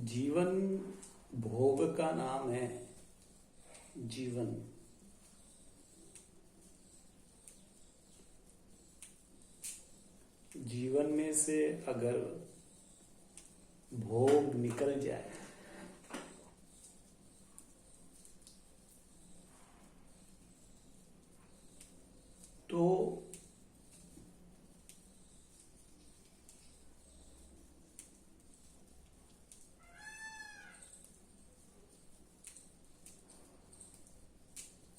जीवन भोग का नाम है। जीवन जीवन में से अगर भोग निकल जाए तो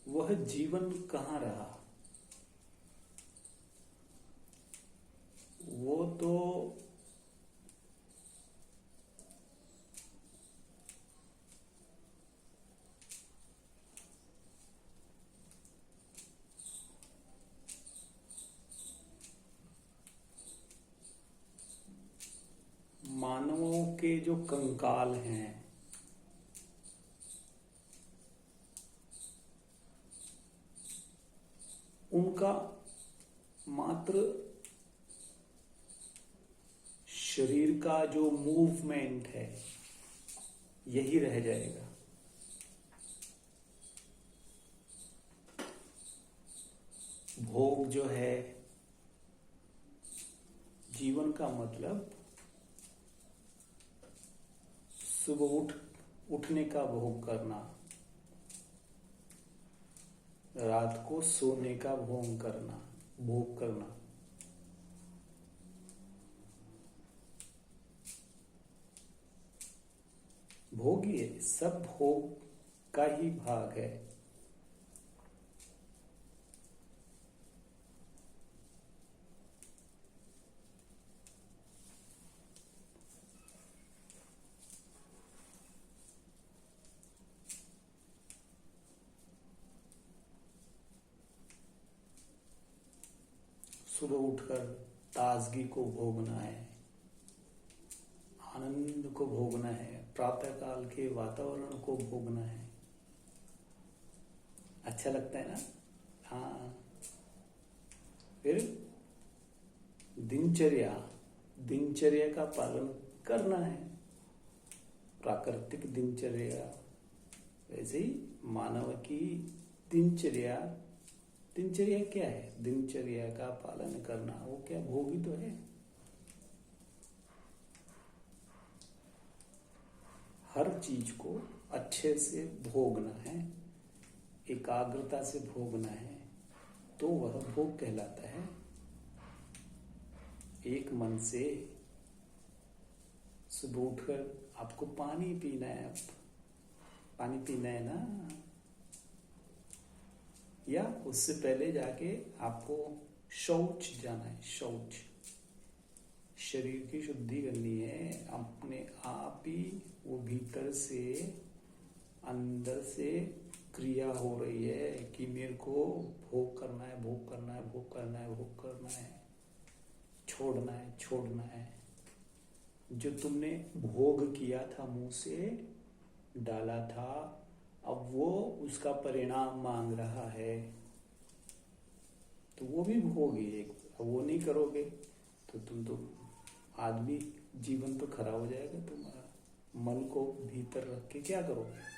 वह जीवन कहाँ रहा। वो तो मानवों के जो कंकाल हैं उनका मात्र शरीर का जो मूवमेंट है यही रह जाएगा। भोग जो है, जीवन का मतलब सुबह उठने का भोग करना, रात को सोने का भोग करना। भोग ये सब भोग का ही भाग है। सुबह उठकर ताजगी को भोगना है, आनंद को भोगना है, प्रातःकाल के वातावरण को भोगना है। अच्छा लगता है ना। हाँ, फिर दिनचर्या का पालन करना है। प्राकृतिक दिनचर्या, वैसे ही मानव की दिनचर्या क्या है? दिनचर्या का पालन करना, वो क्या भोग ही तो है। हर चीज को अच्छे से भोगना है, एकाग्रता से भोगना है, तो वह भोग कहलाता है। एक मन से सुबह उठकर आपको पानी पीना है, पानी पीना है ना, या उससे पहले जाके आपको शौच जाना है। शौच, शरीर की शुद्धि करनी है। अपने आप ही वो भीतर से अंदर से क्रिया हो रही है कि मेरे को भोग करना है, भोग करना है, भोग करना है, भोग करना है, छोड़ना है, छोड़ना है। जो तुमने भोग किया था, मुंह से डाला था, अब वो उसका परिणाम मांग रहा है, तो वो भी भोग ही है। अब वो नहीं करोगे तो तुम तो आदमी जीवन तो खराब हो जाएगा तुम्हारा। मन को भीतर रख के क्या करोगे?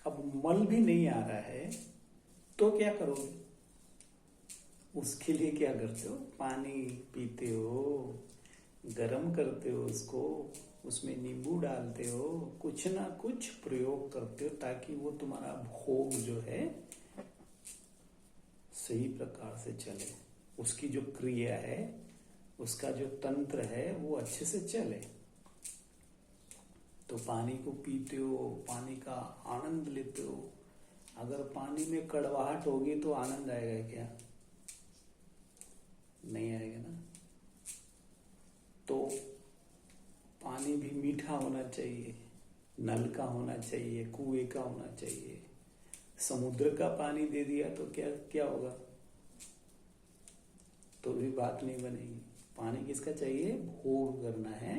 अब मल भी नहीं आ रहा है तो क्या करोगे? उसके लिए क्या करते हो? पानी पीते हो, गरम करते हो उसको, उसमें नींबू डालते हो, कुछ ना कुछ प्रयोग करते हो ताकि वो तुम्हारा भोग जो है सही प्रकार से चले। उसकी जो क्रिया है, उसका जो तंत्र है, वो अच्छे से चले। तो पानी को पीते हो, पानी का आनंद लेते हो। अगर पानी में कड़वाहट होगी तो आनंद आएगा क्या? नहीं आएगा ना। तो पानी भी मीठा होना चाहिए, नल का होना चाहिए, कुएं का होना चाहिए। समुद्र का पानी दे दिया तो क्या होगा? तो भी बात नहीं बनेगी। पानी किसका चाहिए? भोग करना है,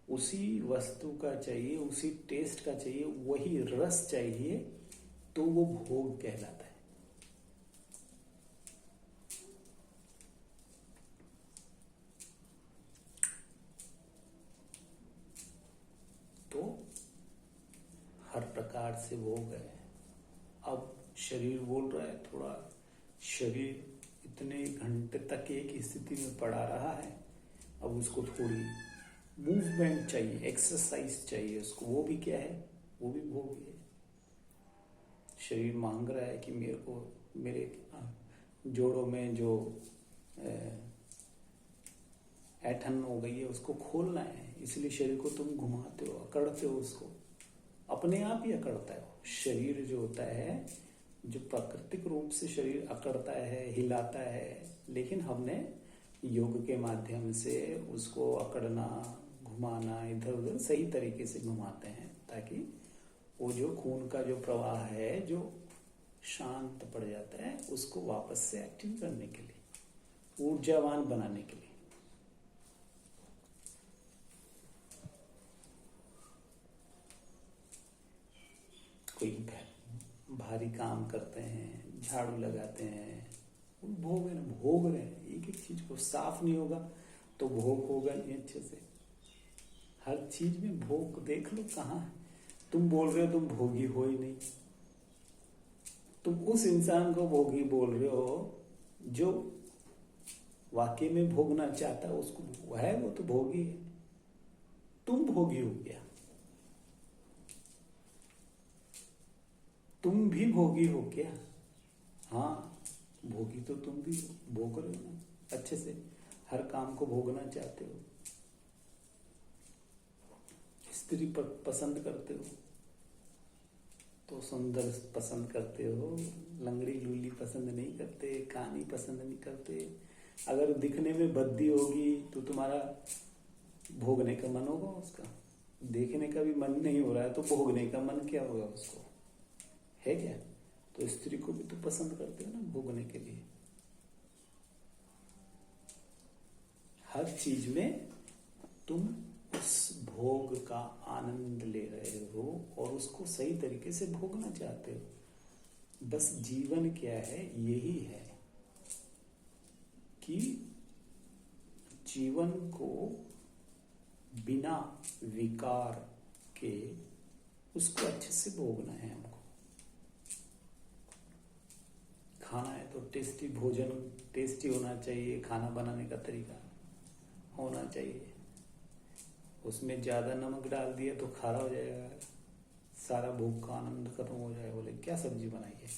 उसी वस्तु का चाहिए, उसी टेस्ट का चाहिए, वही रस चाहिए, तो वो भोग कहलाता है। हर प्रकार से भोग है। अब शरीर बोल रहा है, थोड़ा शरीर इतने घंटे तक एक ही स्थिति में पड़ा रहा है, अब उसको थोड़ी मूवमेंट चाहिए, एक्सरसाइज चाहिए उसको। वो भी क्या है, वो भी भोग है। शरीर मांग रहा है कि मेरे को मेरे जोड़ों में जो ऐठन हो गई है उसको खोलना है, इसलिए शरीर को तुम घुमाते हो, अकड़ते हो, उसको अपने आप ही अकड़ता है। शरीर जो होता है, जो प्राकृतिक रूप से शरीर अकड़ता है, हिलाता है, लेकिन हमने योग के माध्यम से उसको अकड़ना, घुमाना, इधर उधर सही तरीके से घुमाते हैं, ताकि वो जो खून का जो प्रवाह है जो शांत पड़ जाता है, उसको वापस से एक्टिव करने के लिए, ऊर्जावान बनाने के लिए। कोई भारी काम करते हैं, झाड़ू लगाते हैं, भोग है ना, भोग रहे हैं। एक एक चीज को साफ नहीं होगा तो भोग होगा नहीं अच्छे से। हर चीज में भोग देख लो कहाँ है। तुम बोल रहे हो तुम भोगी हो ही नहीं, तुम उस इंसान को भोगी बोल रहे हो जो वाकई में भोगना चाहता है, उसको है वो तो भोगी है। तुम भोगी हो गया, तुम भी भोगी हो क्या? हाँ, भोगी तो तुम भी भोग रहे हो ना, अच्छे से हर काम को भोगना चाहते हो। स्त्री पसंद करते हो तो सुंदर पसंद करते हो, लंगड़ी लूली पसंद नहीं करते, कानी पसंद नहीं करते। अगर दिखने में भद्दी होगी तो तुम्हारा भोगने का मन होगा उसका, देखने का भी मन नहीं हो रहा है तो भोगने का मन क्या होगा उसको, है क्या? तो स्त्री को भी तो पसंद करते हो ना भोगने के लिए। हर चीज में तुम उस भोग का आनंद ले रहे हो और उसको सही तरीके से भोगना चाहते हो। बस जीवन क्या है, यही है कि जीवन को बिना विकार के उसको अच्छे से भोगना है हमको। खाना है तो टेस्टी भोजन, टेस्टी होना चाहिए, खाना बनाने का तरीका होना चाहिए। उसमें ज्यादा नमक डाल दिया तो खारा हो जाएगा, सारा भूख का आनंद खत्म हो जाएगा। बोले क्या सब्जी बनाई है,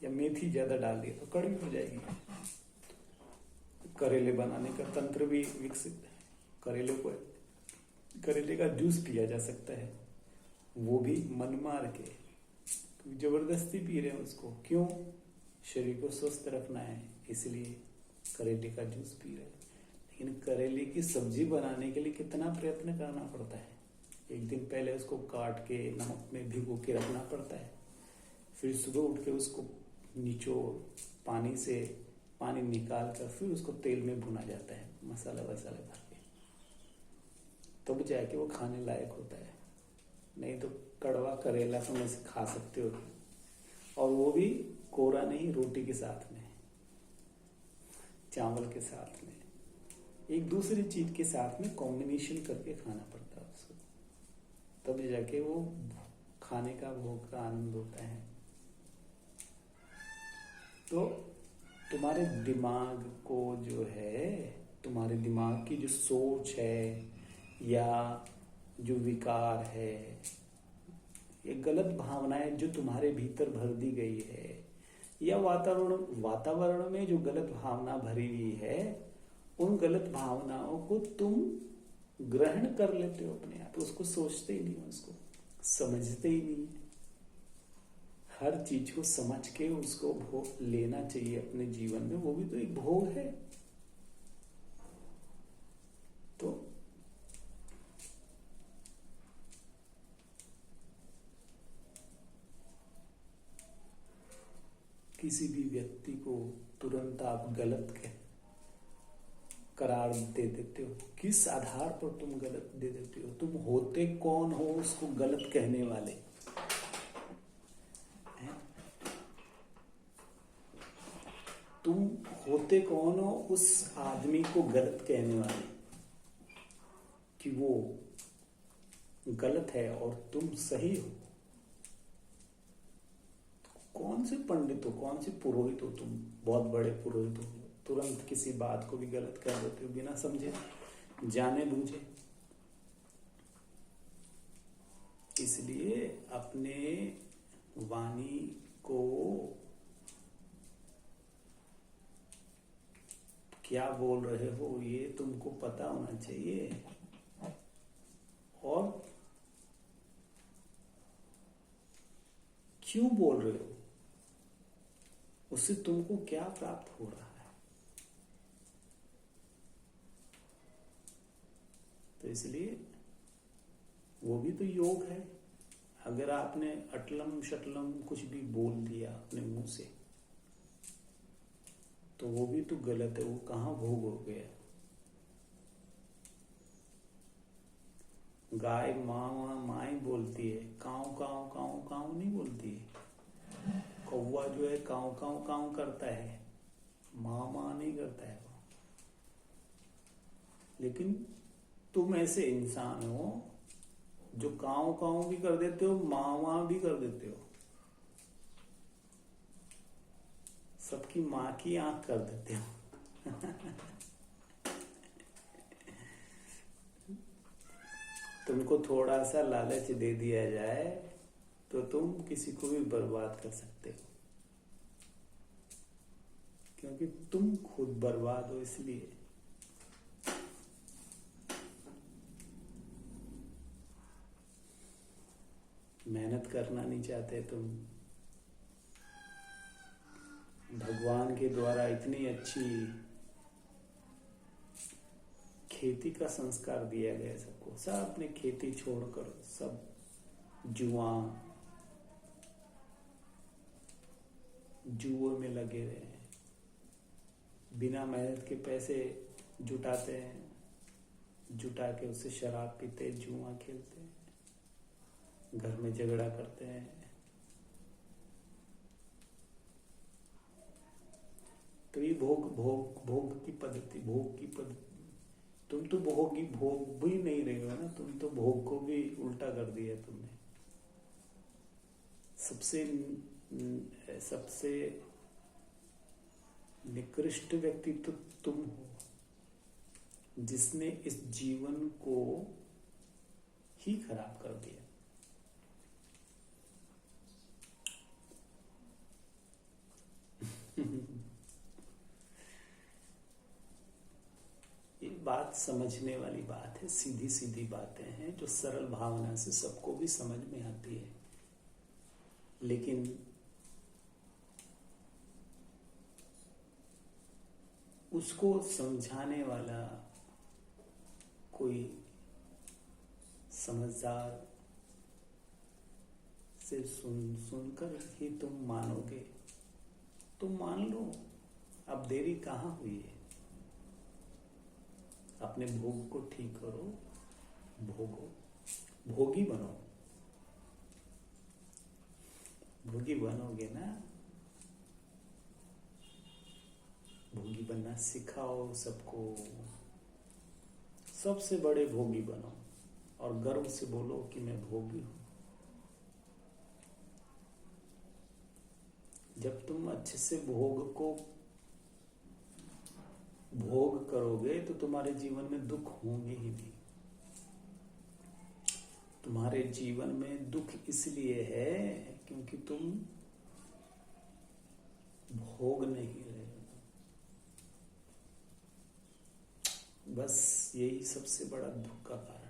या मेथी ज्यादा डाल दी तो कड़वी हो जाएगी। करेले बनाने का तंत्र भी विकसित है। करेले का जूस पिया जा सकता है, वो भी मन मार के, तो जबरदस्ती पी रहे हैं उसको। क्यों? शरीर को स्वस्थ रखना है, इसलिए करेले का जूस पी रहे हैं। लेकिन करेले की सब्जी बनाने के लिए कितना प्रयत्न करना पड़ता है। एक दिन पहले उसको काट के नमक में भिगो के रखना पड़ता है, फिर सुबह उठ के उसको निचोड़ पानी निकाल कर फिर उसको तेल में भुना जाता है, मसाला वसाला भर के, तब जाके वो खाने लायक होता है। नहीं तो कड़वा करेला तुम ऐसे खा सकते हो, और वो भी कोरा नहीं, रोटी के साथ में, चावल के साथ में, एक दूसरी चीज के साथ में कॉम्बिनेशन करके खाना पड़ता है उसको, तब जाके वो खाने का भोग का आनंद होता है। तो तुम्हारे दिमाग को जो है, तुम्हारे दिमाग की जो सोच है या जो विकार है, ये गलत भावनाएं जो तुम्हारे भीतर भर दी गई है, या वातावरण में जो गलत भावना भरी हुई है, उन गलत भावनाओं को तुम ग्रहण कर लेते हो अपने आप, उसको सोचते ही नहीं, उसको समझते ही नहीं। हर चीज को समझ के उसको भोग लेना चाहिए अपने जीवन में, वो भी तो एक भोग है। तो किसी भी व्यक्ति को तुरंत आप गलत करार दे देते हो। किस आधार पर तुम गलत दे देते हो? तुम होते कौन हो उसको गलत कहने वाले? तुम होते कौन हो उस आदमी को गलत कहने वाले कि वो गलत है और तुम सही हो? कौन से पंडित हो, कौन से पुरोहित हो तुम, बहुत बड़े पुरोहित हो, तुरंत किसी बात को भी गलत कर देते हो बिना समझे जाने बूझे। इसलिए अपने वाणी को क्या बोल रहे हो ये तुमको पता होना चाहिए, और क्यों बोल रहे हो, उससे तुमको क्या प्राप्त हो रहा है। तो इसलिए वो भी तो योग है। अगर आपने अटलम शटलम कुछ भी बोल दिया अपने मुंह से तो वो भी तो गलत है, वो कहाँ भोग हो गया। गाय माँ माँ ही बोलती है, काऊ काऊ काऊ काऊ नहीं बोलती है। कौवा जो है काऊ काऊ काऊ करता है, माँ माँ नहीं करता है वो। लेकिन तुम ऐसे इंसान हो जो काऊ काऊ भी कर देते हो, माँ माँ भी कर देते हो, सबकी माँ की आंख कर देते हो। तुमको थोड़ा सा लालच दे दिया जाए तो तुम किसी को भी बर्बाद कर सकते हो, क्योंकि तुम खुद बर्बाद हो। इसलिए मेहनत करना नहीं चाहते तुम। भगवान के द्वारा इतनी अच्छी खेती का संस्कार दिया गया सबको, सब अपने खेती छोड़कर सब जुए में लगे रहे हैं, बिना मेहनत के पैसे जुटाते हैं, जुटा के उससे शराब पीते, जुआ खेलते हैं, घर में झगड़ा करते हैं। तो ये भोग की पद्धति, तुम तो भोग भी नहीं रहे हो ना, तुम तो भोग को भी उल्टा कर दिया तुमने। सबसे निकृष्ट व्यक्ति तो तुम हो, जिसने इस जीवन को ही खराब कर दिया। ये बात समझने वाली बात है, सीधी सीधी बातें हैं जो सरल भावना से सबको भी समझ में आती है। लेकिन उसको समझाने वाला कोई समझदार से सुनकर ही तुम मानोगे, तुम मान लो। अब देरी कहाँ हुई है, अपने भोग को ठीक करो, भोगो, भोगी बनो। भोगी बनोगे ना, भोगी बनना सिखाओ सबको, सबसे बड़े भोगी बनो और गर्व से बोलो कि मैं भोगी हूं। जब तुम अच्छे से भोग करोगे तो तुम्हारे जीवन में दुख होंगे ही नहीं। तुम्हारे जीवन में दुख इसलिए है क्योंकि तुम भोग नहीं रहे हो। बस यही सबसे बड़ा दुख का कारण है।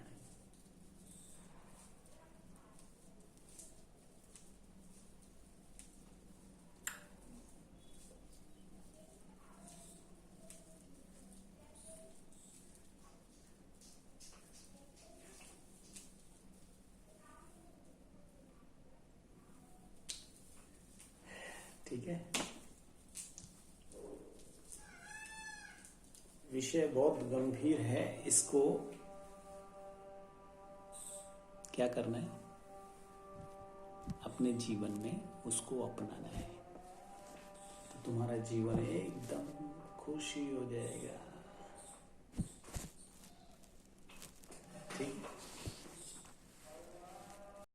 ठीक है, विषय बहुत गंभीर है, इसको क्या करना है, अपने जीवन में उसको अपनाना है, तो तुम्हारा जीवन एकदम खुशी हो जाएगा।